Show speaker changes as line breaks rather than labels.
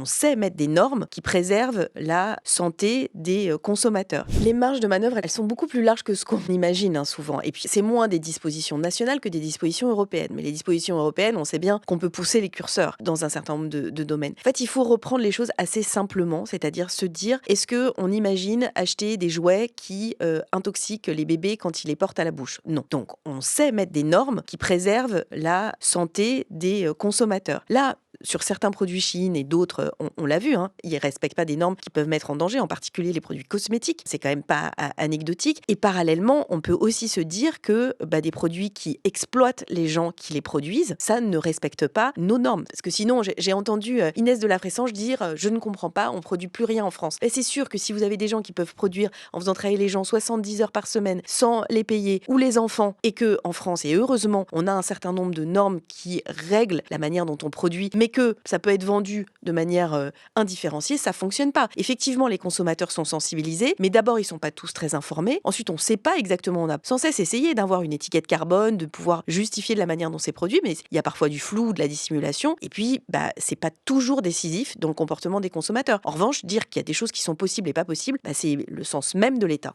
on sait mettre des normes qui préservent la santé des consommateurs. Les marges de manœuvre, elles sont beaucoup plus larges que ce qu'on imagine souvent. Et puis, c'est moins des dispositions nationales que des dispositions européennes. Mais les dispositions européennes, on sait bien qu'on peut pousser les curseurs dans un certain nombre de domaines. En fait, il faut reprendre les choses assez simplement, c'est-à-dire se dire, est-ce qu'on imagine acheter des jouets qui intoxiquent les bébés quand ils les portent à la bouche? Non. Donc, on sait mettre des normes qui préservent la santé des consommateurs. Là, sur certains produits Chine et d'autres, on l'a vu, ils ne respectent pas des normes qui peuvent mettre en danger, en particulier les produits cosmétiques. C'est quand même pas anecdotique. Et parallèlement, on peut aussi se dire que des produits qui exploitent les gens qui les produisent, ça ne respecte pas nos normes. Parce que sinon, j'ai entendu Inès de la Fressange dire « je ne comprends pas, on ne produit plus rien en France ». C'est sûr que si vous avez des gens qui peuvent produire en faisant travailler les gens 70 heures par semaine sans les payer, ou les enfants, et que en France, et heureusement, on a un certain nombre de normes qui règlent la manière dont on produit, mais que ça peut être vendu de manière indifférenciée, ça fonctionne pas. Effectivement, les consommateurs sont sensibilisés, mais d'abord, ils sont pas tous très informés. Ensuite, on sait pas exactement, on a sans cesse essayé d'avoir une étiquette carbone, de pouvoir justifier de la manière dont c'est produit, mais il y a parfois du flou, de la dissimulation, et puis, c'est pas toujours décisif dans le comportement des consommateurs. En revanche, dire qu'il y a des choses qui sont possibles et pas possibles, c'est le sens même de l'État.